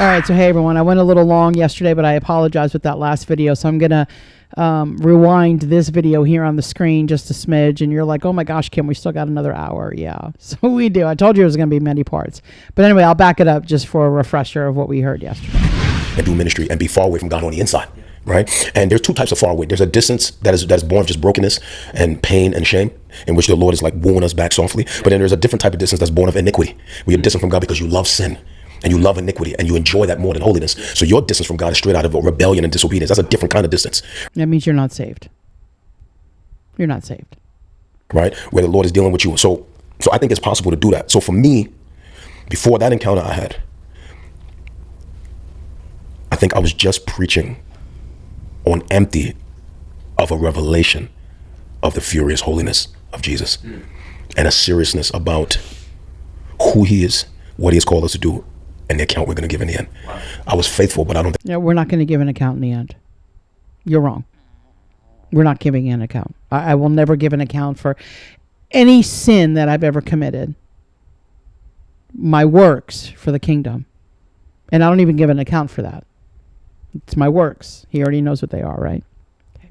All right, so hey everyone, I went a little long yesterday, but I apologize with that last video, so I'm going to rewind this video here on the screen just a smidge, and you're like, oh my gosh, Kim, we still got another hour. Yeah, so we do. I told you it was going to be many parts. But anyway, I'll back it up just for a refresher of what we heard yesterday. And do ministry and be far away from God on the inside, right? And there's two types of far away. There's a distance that is born of just brokenness and pain and shame, in which the Lord is like wooing us back softly. But then there's a different type of distance that's born of iniquity, where you're distant from God because you love sin. And you love iniquity, and you enjoy that more than holiness. So your distance from God is straight out of rebellion and disobedience. That's a different kind of distance. That means you're not saved. You're not saved. Right? Where the Lord is dealing with you. So I think it's possible to do that. So for me, before that encounter I had, I think I was just preaching on empty of a revelation of the furious holiness of Jesus and a seriousness about who he is, what he has called us to do, and the account we're going to give in the end. Wow. I was faithful, but I don't think... Yeah, we're not going to give an account in the end. You're wrong. We're not giving an account. I will never give an account for any sin that I've ever committed. My works for the kingdom. And I don't even give an account for that. It's my works. He already knows what they are, right? Okay.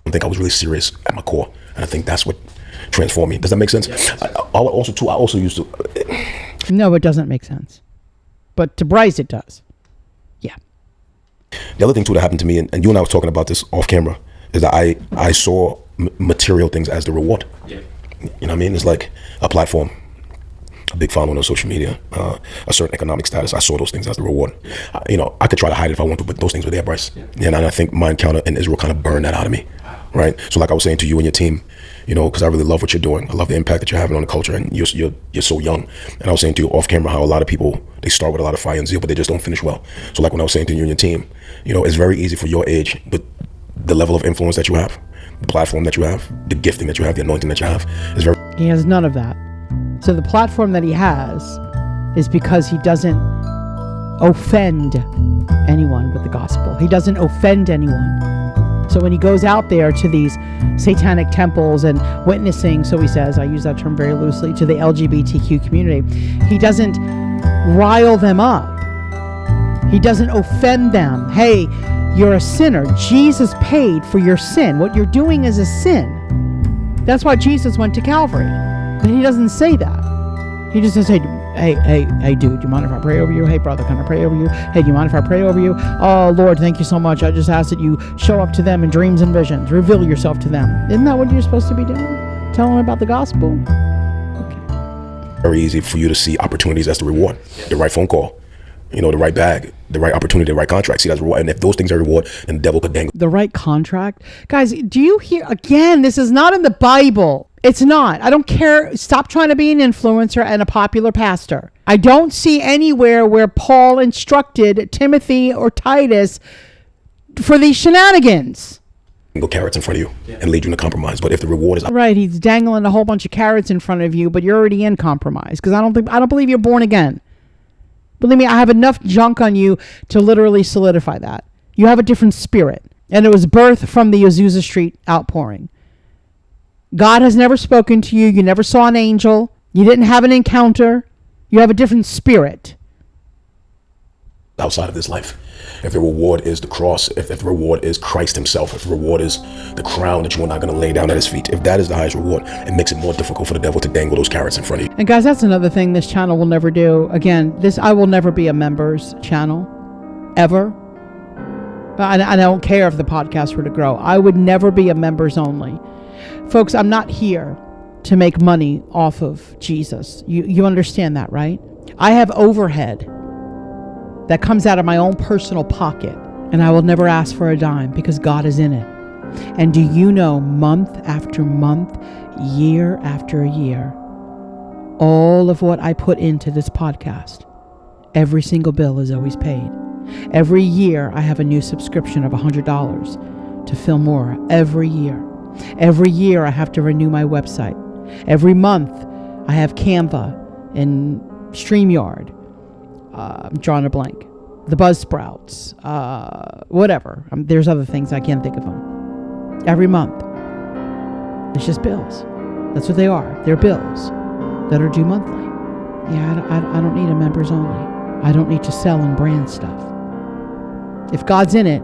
I think I was really serious at my core. And I think that's what transformed me. Does that make sense? Yeah. I also used to... No, it doesn't make sense. But to Bryce, it does. Yeah. The other thing, too, that happened to me, and you and I was talking about this off camera, is that I saw material things as the reward. Yeah. You know what I mean? It's like a platform, a big following on social media, a certain economic status. I saw those things as the reward. I could try to hide it if I want to, but those things were there, Bryce. Yeah. And I think my encounter in Israel kind of burned that out of me. Right? So like I was saying to you and your team, because I really love what you're doing. I love the impact that you're having on the culture, and you're so young. And I was saying to you off camera how a lot of people, they start with a lot of fire and zeal, but they just don't finish well. So like when I was saying to you and your team, it's very easy for your age, but the level of influence that you have, the platform that you have, the gifting that you have, the anointing that you have is very... He has none of that. So the platform that he has is because he doesn't offend anyone with the gospel. He doesn't offend anyone. So when he goes out there to these satanic temples and witnessing, so he says, I use that term very loosely, to the LGBTQ community, he doesn't rile them up. He doesn't offend them. Hey, you're a sinner. Jesus paid for your sin. What you're doing is a sin. That's why Jesus went to Calvary. But he doesn't say that. He just says, hey, dude, do you mind if I pray over you? Hey, brother, can I pray over you? Hey, do you mind if I pray over you? Oh, Lord, thank you so much. I just ask that you show up to them in dreams and visions. Reveal yourself to them. Isn't that what you're supposed to be doing? Tell them about the gospel? Okay. Very easy for you to see opportunities as the reward. The right phone call, the right bag, the right opportunity, the right contract. See, that's reward. And if those things are reward, then the devil could dangle. The right contract? Guys, do you hear? Again, this is not in the Bible. It's not. I don't care. Stop trying to be an influencer and a popular pastor. I don't see anywhere where Paul instructed Timothy or Titus for these shenanigans. Go carrots in front of you and lead you into compromise. But if the reward is... Right, he's dangling a whole bunch of carrots in front of you, but you're already in compromise. Because I don't believe you're born again. Believe me, I have enough junk on you to literally solidify that. You have a different spirit. And it was birthed from the Azusa Street outpouring. God has never spoken to you. You never saw an angel. You didn't have an encounter. You have a different spirit. Outside of this life, if the reward is the cross, if the reward is Christ himself, if the reward is the crown that you are not going to lay down at his feet, if that is the highest reward, it makes it more difficult for the devil to dangle those carrots in front of you. And guys, that's another thing this channel will never do. Again, I will never be a members channel, ever. And I don't care if the podcast were to grow. I would never be a members only. Folks, I'm not here to make money off of Jesus. You understand that, right? I have overhead that comes out of my own personal pocket, and I will never ask for a dime because God is in it. And do you know, month after month, year after year, all of what I put into this podcast, every single bill is always paid. Every year I have a new subscription of $100 to film more. Every year. Every year I have to renew my website. Every month I have Canva and StreamYard. I'm drawing a blank. The Buzzsprouts. Whatever. There's other things I can't think of them. Every month. It's just bills. That's what they are. They're bills that are due monthly. Yeah, I don't need a members only. I don't need to sell and brand stuff. If God's in it,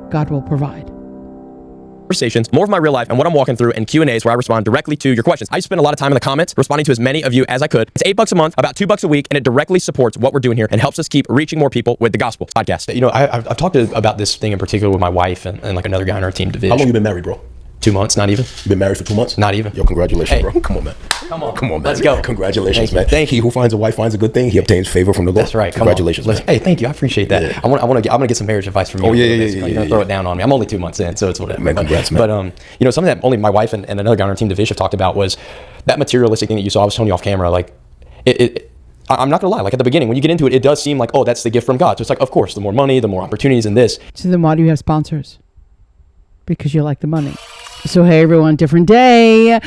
God will provide. Conversations, more of my real life and what I'm walking through, and Q&As where I respond directly to your questions. I spend a lot of time in the comments responding to as many of you as I could. It's $8 a month, about $2 a week, and it directly supports what we're doing here and helps us keep reaching more people with the gospel podcast. You know, I've talked about this thing in particular with my wife and like another guy on our team, Division. How long you been married, bro? 2 months, not even. You been married for 2 months? Not even. Yo, congratulations, bro. Come on, man. Come on, man. Let's go. Congratulations, Thank man. you. He who finds a wife finds a good thing. He obtains favor from the Lord. That's right. Congratulations, man. Hey, thank you. I appreciate that. Yeah. I'm gonna get some marriage advice from you. Oh, yeah. You're gonna throw it down on me. I'm only 2 months in, so it's whatever. Man, congrats, man. But you know, something that only my wife and another guy on our team, Division, talked about was that materialistic thing that you saw. I was telling you off camera, like I'm not gonna lie. Like at the beginning, when you get into it, it does seem like, oh, that's the gift from God. So it's like, of course, the more money, the more opportunities in this. So then why do you have sponsors? Because you like the money. So hey everyone, different day.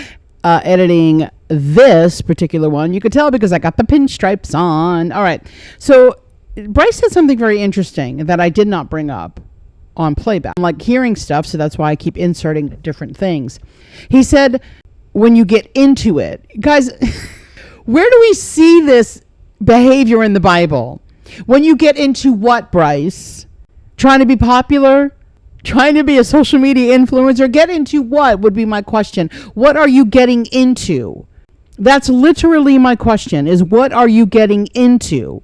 Editing this particular one. You could tell because I got the pinstripes on. All right. So Bryce said something very interesting that I did not bring up on playback. I'm like hearing stuff, so that's why I keep inserting different things. He said, when you get into it, guys, where do we see this behavior in the Bible? When you get into what, Bryce? Trying to be popular? Trying to be a social media influencer? Get into what would be my question. What are you getting into? That's literally my question, is what are you getting into?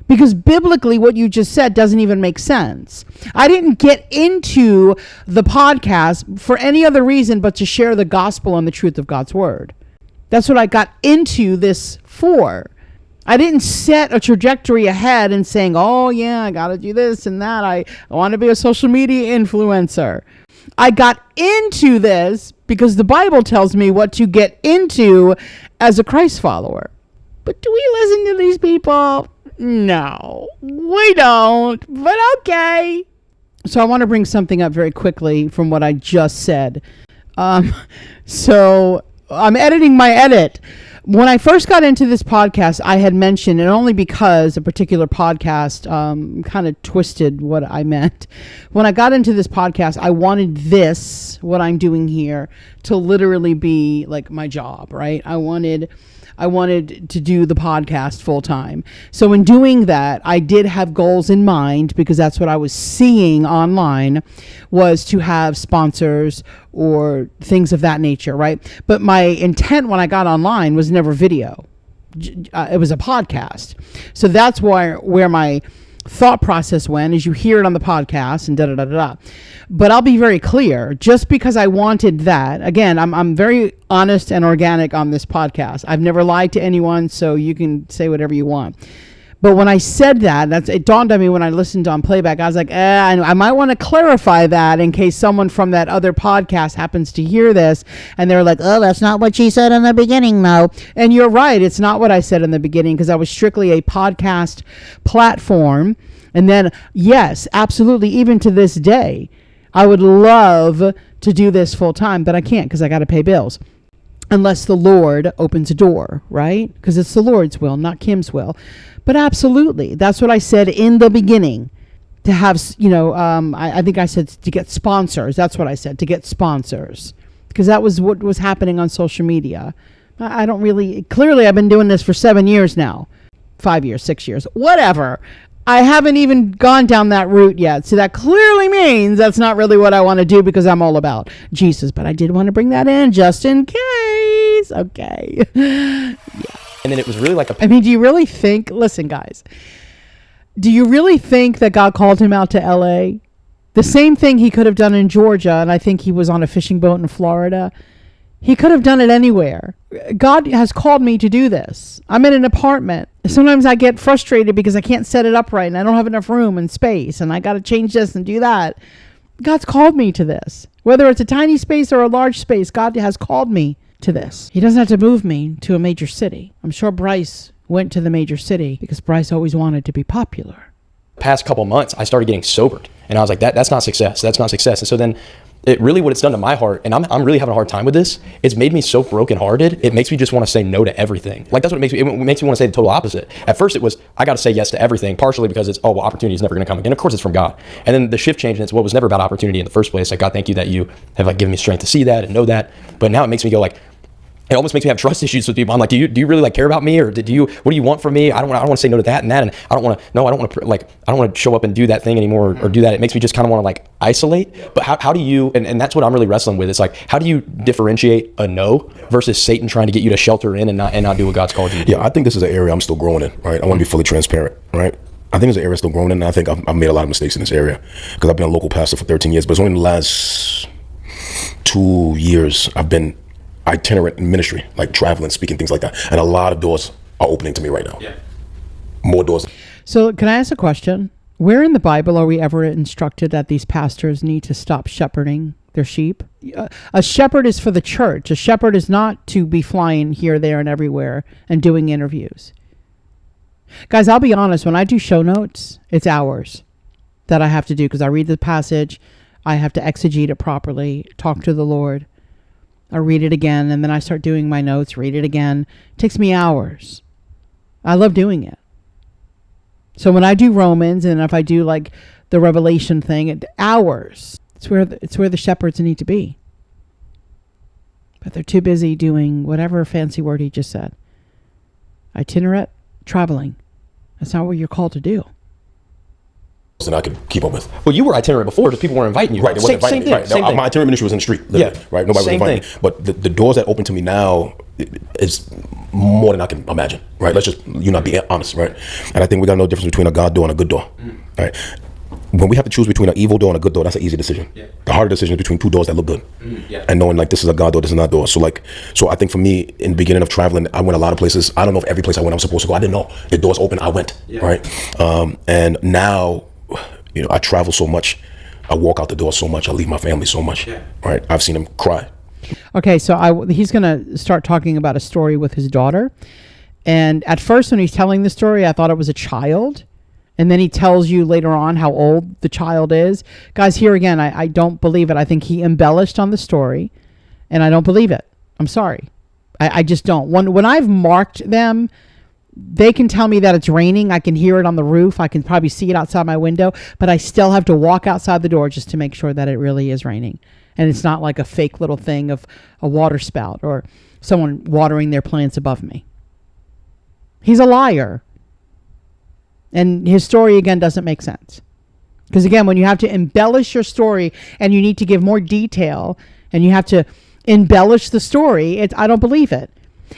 Because biblically, what you just said doesn't even make sense. I didn't get into the podcast for any other reason but to share the gospel and the truth of God's word. That's what I got into this for. I didn't set a trajectory ahead and saying, oh yeah, I got to do this and that. I want to be a social media influencer. I got into this because the Bible tells me what to get into as a Christ follower. But do we listen to these people? No, we don't, but okay. So I want to bring something up very quickly from what I just said. So I'm editing my edit. When I first got into this podcast, I had mentioned, and only because a particular podcast kind of twisted what I meant. When I got into this podcast, I wanted this, what I'm doing here, to literally be like my job, right? I wanted to do the podcast full time. So in doing that, I did have goals in mind because that's what I was seeing online, was to have sponsors or things of that nature, right? But my intent when I got online was never video. It was a podcast. So that's where my thought process went, is you hear it on the podcast and da-da-da-da-da. But I'll be very clear, just because I wanted that, again, I'm very honest and organic on this podcast. I've never lied to anyone, so you can say whatever you want. But when I said that, it dawned on me when I listened on playback. I was like, I might want to clarify that in case someone from that other podcast happens to hear this and they're like, oh, that's not what she said in the beginning, though. And you're right, it's not what I said in the beginning, because I was strictly a podcast platform. And then, yes, absolutely, even to this day, I would love to do this full time, but I can't because I got to pay bills. Unless the Lord opens a door, right? Because it's the Lord's will, not Kim's will. But absolutely, that's what I said in the beginning. To have, I think I said to get sponsors. That's what I said, to get sponsors. Because that was what was happening on social media. I don't really, clearly I've been doing this for 7 years now. 5 years, 6 years, whatever. I haven't even gone down that route yet. So that clearly means that's not really what I want to do, because I'm all about Jesus. But I did want to bring that in just in case. Okay. Yeah. And then it was really like do you really think, listen guys, do you really think that God called him out to LA? The same thing he could have done in Georgia, and I think he was on a fishing boat in Florida. He could have done it anywhere. God has called me to do this. I'm in an apartment. Sometimes I get frustrated because I can't set it up right and I don't have enough room and space and I got to change this and do that. God's called me to this. Whether it's a tiny space or a large space, God has called me to this. He doesn't have to move me to a major city. I'm sure Bryce went to the major city because Bryce always wanted to be popular. Past couple months, I started getting sobered, and I was like, that's not success. That's not success. And so then it really, what it's done to my heart, and I'm really having a hard time with this, it's made me so brokenhearted. It makes me just want to say no to everything. Like, that's what it makes me want to say the total opposite. At first it was, I got to say yes to everything, partially because it's, opportunity is never going to come again. Of course it's from God. And then the shift changed, and it's what was never about opportunity in the first place. Like, God, thank you that you have given me strength to see that and know that. But now it makes me go like, it almost makes me have trust issues with people. I'm like, do you really like care about me, or what do you want from me? I don't want to say no to that and that, and I don't want to show up and do that thing anymore or do that. It makes me just kind of want to like isolate. But how do you, and that's what I'm really wrestling with. It's like, how do you differentiate a no versus Satan trying to get you to shelter in and not do what God's called you to do? Yeah, I think this is an area I'm still growing in, right? I want to be fully transparent, right? I think it's an area still growing in, and I think I've made a lot of mistakes in this area because I've been a local pastor for 13 years, but it's only in the last 2 years I've been itinerant in ministry, like traveling, speaking, things like that. And a lot of doors are opening to me right now. Yeah. More doors. So can I ask a question? Where in the Bible are we ever instructed that these pastors need to stop shepherding their sheep? A shepherd is for the church. A shepherd is not to be flying here, there, and everywhere and doing interviews. Guys, I'll be honest. When I do show notes, it's hours that I have to do because I read the passage. I have to exegete it properly, talk to the Lord. I read it again, and then I start doing my notes, read it again. It takes me hours. I love doing it. So when I do Romans, and if I do like the Revelation thing, hours. It's where the shepherds need to be. But they're too busy doing whatever fancy word he just said. Itinerant, traveling. That's not what you're called to do. And I could keep up with. Well, you were itinerant before, just people weren't inviting you. Right, they wasn't inviting me. Right. Same thing. My itinerant ministry was in the street, literally, right? Nobody was inviting me. But the doors that open to me now is more than I can imagine, right? Let's just, be honest, right? And I think we got to know the difference between a God door and a good door, right? When we have to choose between an evil door and a good door, that's an easy decision. Yeah. The harder decision is between two doors that look good. And knowing like this is a God door, this is not a door. So I think for me, in the beginning of traveling, I went a lot of places. I don't know if every place I went I was supposed to go. I didn't know. The doors open, I went, right? And now, I travel so much. I walk out the door so much. I leave my family so much, right? I've seen him cry. Okay, so he's going to start talking about a story with his daughter. And at first when he's telling the story, I thought it was a child. And then he tells you later on how old the child is. Guys, here again, I don't believe it. I think he embellished on the story, and I don't believe it. I'm sorry. I just don't. When I've marked them, they can tell me that it's raining. I can hear it on the roof. I can probably see it outside my window, but I still have to walk outside the door just to make sure that it really is raining. And it's not like a fake little thing of a water spout or someone watering their plants above me. He's a liar. And his story, again, doesn't make sense. Because, again, when you have to embellish your story and you need to give more detail and you have to embellish the story, I don't believe it.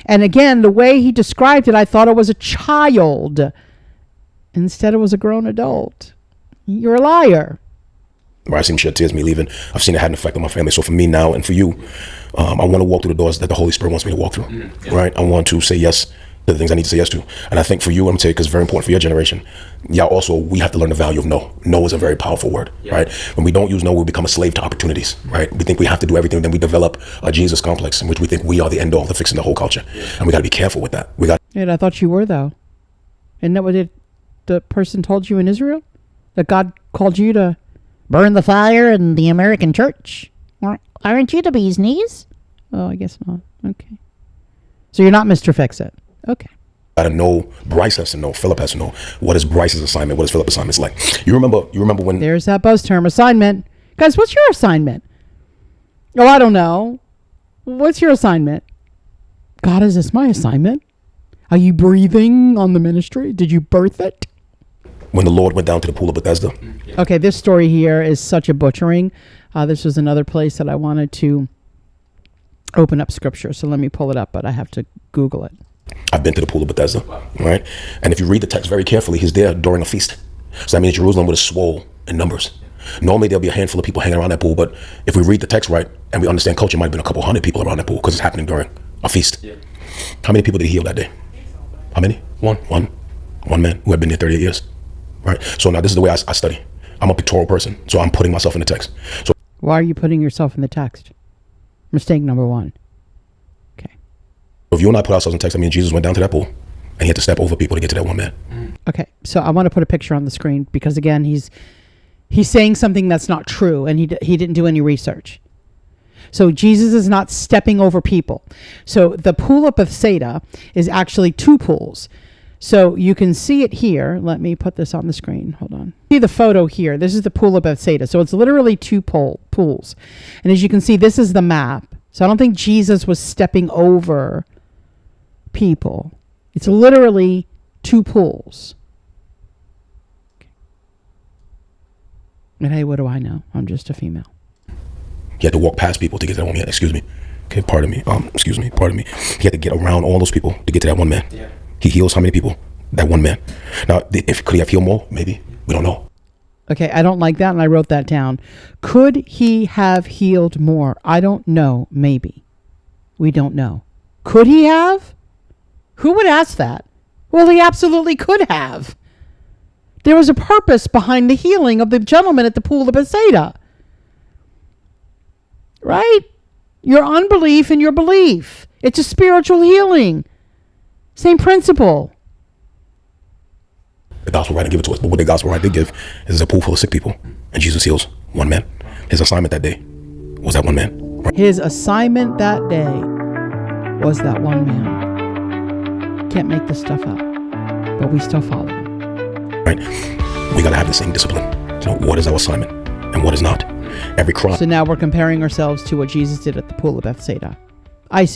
And, again, the way he described it, I thought it was a child. Instead, it was a grown adult. You're a liar. I've seen him shed tears me leaving. I've seen it had an effect on my family. So for me now and for you, I want to walk through the doors that the Holy Spirit wants me to walk through, right? I want to say yes to the things I need to say yes to. And I think for you, I'm going to tell you, because it's very important for your generation, we have to learn the value of no. No is a very powerful word, right? When we don't use no, we become a slave to opportunities, right? We think we have to do everything, then we develop a Jesus complex in which we think we are the end all to fixing the whole culture. And we got to be careful with that. And I thought you were, though. Isn't that what the person told you in Israel? That God called you to burn the fire in the American church? Aren't you the bee's knees? Oh, I guess not. Okay. So you're not Mr. Fix-It. Okay. Gotta know, Bryce has to know, Philip has to know, what is Bryce's assignment, what is Philip's assignment like. You remember when... There's that buzz term, assignment. Guys, what's your assignment? Oh, I don't know. What's your assignment? God, is this my assignment? Are you breathing on the ministry? Did you birth it? When the Lord went down to the pool of Bethesda. Okay, this story here is such a butchering. This was another place that I wanted to open up scripture. So let me pull it up, but I have to Google it. I've been to the pool of Bethesda, right? And if you read the text very carefully, he's there during a feast. So that means Jerusalem would have swole in numbers. Normally there'll be a handful of people hanging around that pool, but if we read the text right and we understand culture, it might have been a couple hundred people around that pool because it's happening during a feast. Yeah. How many people did he heal that day? How many? One man who had been there 38 years, right? So now this is the way I study. I'm a pictorial person, so I'm putting myself in the text. So why are you putting yourself in the text? Mistake number one. If you and I put ourselves in text, I mean, Jesus went down to that pool and he had to step over people to get to that one man. Okay, so I want to put a picture on the screen because, again, he's saying something that's not true and he didn't do any research. So Jesus is not stepping over people. So the pool of Bethsaida is actually two pools. So you can see it here. Let me put this on the screen. Hold on. See the photo here. This is the pool of Bethsaida. So it's literally two pools. And as you can see, this is the map. So I don't think Jesus was stepping over people. It's literally two pools. And hey, what do I know? I'm just a female. He had to walk past people to get to that one man. Excuse me. Okay, pardon me. Pardon me. He had to get around all those people to get to that one man. Yeah. He heals how many people? That one man. Now, could he have healed more? Maybe. We don't know. Okay, I don't like that, and I wrote that down. Could he have healed more? I don't know. Maybe. We don't know. Could he have? Who would ask that? Well, he absolutely could have. There was a purpose behind the healing of the gentleman at the pool of Bethsaida. Right? Your unbelief and your belief. It's a spiritual healing. Same principle. The gospel writer didn't give it to us, but what the gospel writer did give is a pool full of sick people, and Jesus heals one man. His assignment that day was that one man. Right? His assignment that day was that one man. Can't make this stuff up, but we still follow him. Right? We gotta have the same discipline to know what is our assignment and what is not. Every crime. So now we're comparing ourselves to what Jesus did at the pool of Bethsaida.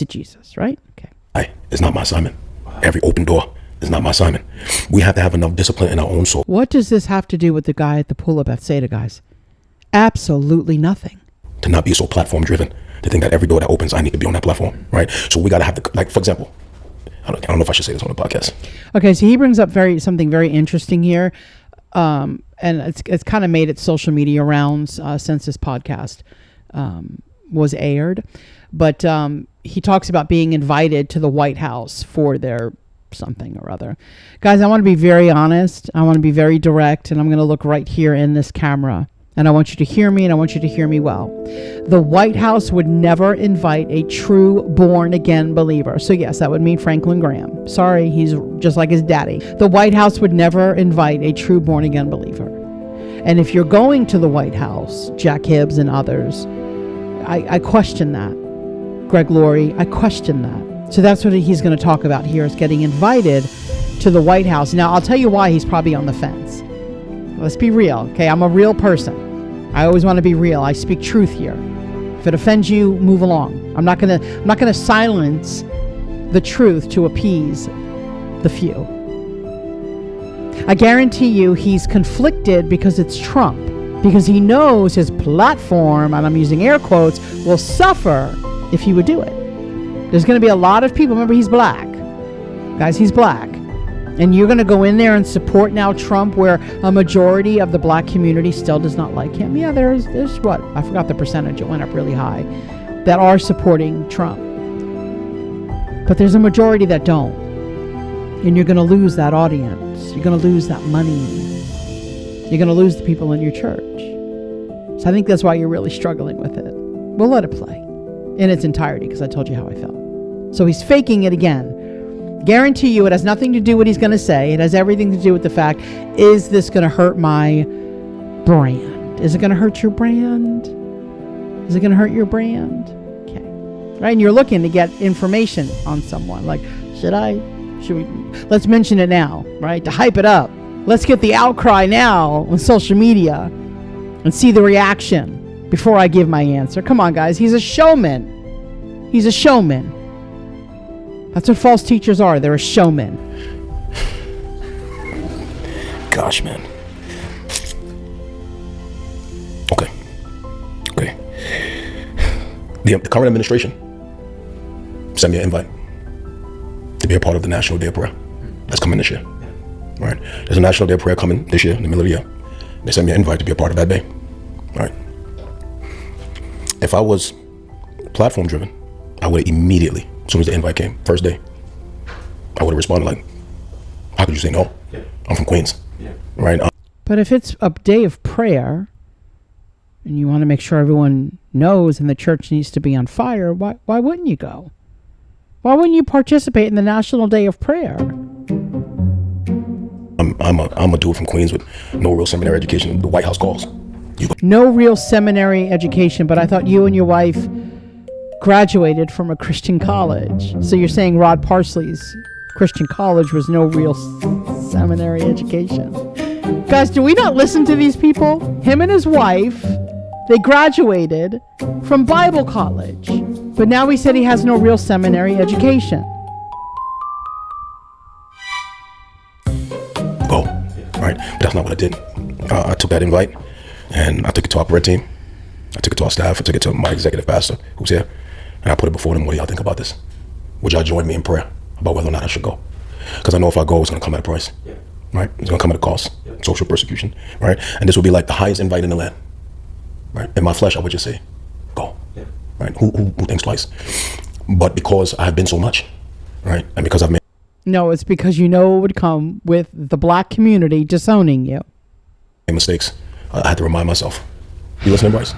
Jesus, right? Okay. It's not my assignment. Every open door is not my assignment. We have to have enough discipline in our own soul. What does this have to do with the guy at the pool of Bethsaida, guys? Absolutely nothing. To not be so platform driven, to think that every door that opens, I need to be on that platform, right? So we got to have for example, I don't know if I should say this on the podcast. Okay, so he brings up something very interesting here. And it's kind of made its social media rounds since this podcast was aired. But he talks about being invited to the White House for their something or other. Guys, I want to be very honest. I want to be very direct, and I'm going to look right here in this camera. And I want you to hear me, and I want you to hear me well. The White House would never invite a true born-again believer. So yes, that would mean Franklin Graham. Sorry, he's just like his daddy. The White House would never invite a true born-again believer. And if you're going to the White House, Jack Hibbs and others, I question that. Greg Laurie, I question that. So that's what he's going to talk about here, is getting invited to the White House. Now, I'll tell you why he's probably on the fence. Let's be real, okay? I'm a real person. I always want to be real. I speak truth here. If it offends you, move along. I'm not gonna silence the truth to appease the few. I guarantee you he's conflicted because it's Trump. Because he knows his platform, and I'm using air quotes, will suffer if he would do it. There's going to be a lot of people. Remember, he's black. Guys, he's black. And you're going to go in there and support now Trump, where a majority of the black community still does not like him. Yeah, there's what? I forgot the percentage. It went up really high. That are supporting Trump. But there's a majority that don't. And you're going to lose that audience. You're going to lose that money. You're going to lose the people in your church. So I think that's why you're really struggling with it. We'll let it play in its entirety, because I told you how I felt. So he's faking it again. Guarantee you it has nothing to do with what he's going to say. It has everything to do with the fact, is this going to hurt my brand? Is it going to hurt your brand? Is it going to hurt your brand? Okay. Right? And you're looking to get information on someone. Like, should we? Let's mention it now, right? To hype it up. Let's get the outcry now on social media and see the reaction before I give my answer. Come on, guys. He's a showman. He's a showman. That's what false teachers are. They're a showman. Gosh, man. Okay. The current administration sent me an invite to be a part of the National Day of Prayer that's coming this year. Right? There's a National Day of Prayer coming this year, in the middle of the year. They sent me an invite to be a part of that day. All right. If I was platform driven, I would immediately, as soon as the invite came, first day, I would have responded like, how could you say no? Yeah. I'm from Queens. Yeah. Right? But if it's a day of prayer and you want to make sure everyone knows and the church needs to be on fire, why wouldn't you go? Why wouldn't you participate in the National Day of Prayer? I'm a dude from Queens with no real seminary education. The White House calls. No real seminary education, but I thought you and your wife graduated from a Christian college. So you're saying Rod Parsley's Christian college was no real seminary education. Guys, do we not listen to these people? Him and his wife, they graduated from Bible college. But now he said he has no real seminary education. Go, right? But that's not what I did. I took that invite and I took it to our bread team. I took it to our staff. I took it to my executive pastor who's here. And I put it before them. What do y'all think about this? Would y'all join me in prayer about whether or not I should go? Because I know if I go, it's going to come at a price, right? It's going to come at a cost, social persecution, right? And this will be like the highest invite in the land, right? In my flesh, I would just say, go, right? Who thinks twice? But because I have been so much, right? And because I've made No, it's because you know it would come with the black community disowning you. mistakes, I had to remind myself. You listening, Bryce?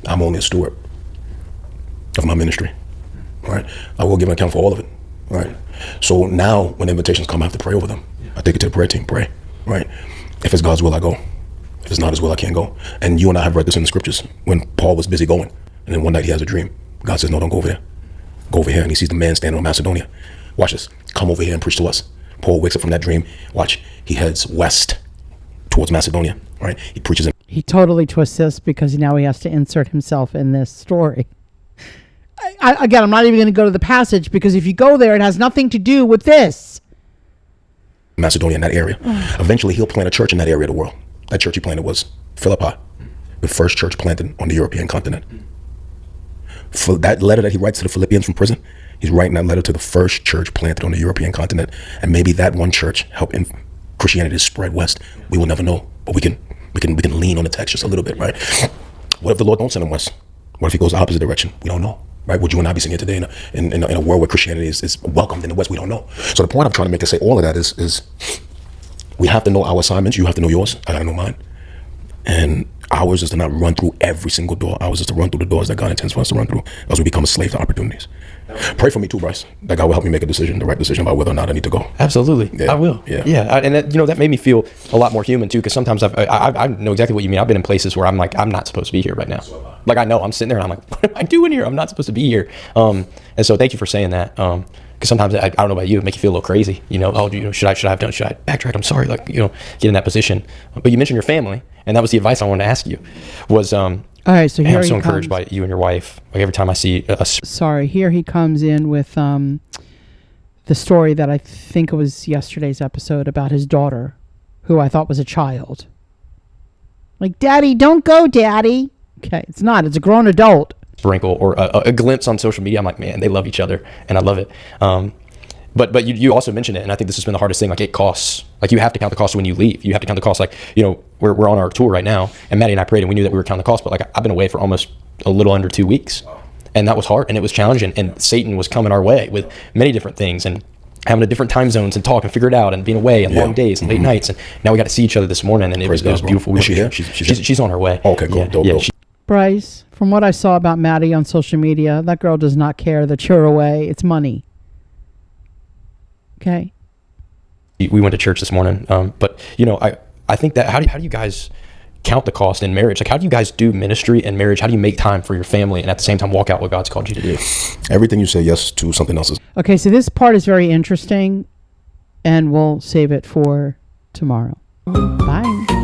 I'm only a steward of my ministry, right? I will give an account for all of it, right? So now when invitations come, I have to pray over them. I take it to the prayer team, pray, right? If it's God's will, I go. If it's not His will, I can't go. And you and I have read this in the scriptures when Paul was busy going. And then one night he has a dream. God says, no, don't go over there. Go over here. And he sees the man standing on Macedonia. Watch this. Come over here and preach to us. Paul wakes up from that dream. Watch. He heads west towards Macedonia, right? He preaches in. He totally twists this because now he has to insert himself in this story. Again, I'm not even going to go to the passage because if you go there, it has nothing to do with this. Macedonia, in that area. Eventually, he'll plant a church in that area of the world. That church he planted was Philippi, the first church planted on the European continent. For that letter that he writes to the Philippians from prison, he's writing that letter to the first church planted on the European continent. And maybe that one church helped Christianity to spread west. We will never know, but we can lean on the text just a little bit, right? What if the Lord don't send him west? What if he goes the opposite direction? We don't know, right? Would you and I be sitting here today in a world where Christianity is welcomed in the West? We don't know. So the point I'm trying to make to say all of that is we have to know our assignments. You have to know yours. I gotta know mine. And ours is to not run through every single door. Ours is to run through the doors that God intends for us to run through, else we become a slave to opportunities. Pray for me too, Bryce. That God will help me make a decision, the right decision about whether or not I need to go. Absolutely. Yeah. I will. Yeah. And that, that made me feel a lot more human too, because sometimes I know exactly what you mean. I've been in places where I'm like, I'm not supposed to be here right now. Like, I know I'm sitting there and I'm like, what am I doing here? I'm not supposed to be here. And so thank you for saying that. Because sometimes I don't know about you, it make you feel a little crazy. Should I backtrack? I'm sorry, get in that position. But you mentioned your family, and that was the advice I wanted to ask you. Was all right, so here I'm so he encouraged comes. by you and your wife. Like every time I see Sorry, here he comes in with the story that I think it was yesterday's episode about his daughter, who I thought was a child. Like, Daddy, don't go, Daddy. Okay, it's not. It's a grown adult. Sprinkle or a glimpse on social media. I'm like, man, they love each other, and I love it. But you also mentioned it, and I think this has been the hardest thing. Like, it costs. Like, you have to count the cost when you leave. You have to count the cost. Like, we're on our tour right now, and Maddie and I prayed, and we knew that we were counting the cost. But like, I've been away for almost a little under 2 weeks, and that was hard, and it was challenging. And Satan was coming our way with many different things, and having a different time zones and talk and figure it out, and being away and long days and late nights. And now we got to see each other this morning, and it was beautiful. Is she here? She's on her way. Okay, cool. Dope. Bryce, from what I saw about Maddie on social media, that girl does not care that you're away. It's money. Okay. We went to church this morning, but I think that how do you guys count the cost in marriage? Like, how do you guys do ministry and marriage? How do you make time for your family and at the same time walk out what God's called you to do? Everything you say yes to, something else is. Okay, so this part is very interesting, and we'll save it for tomorrow. Bye.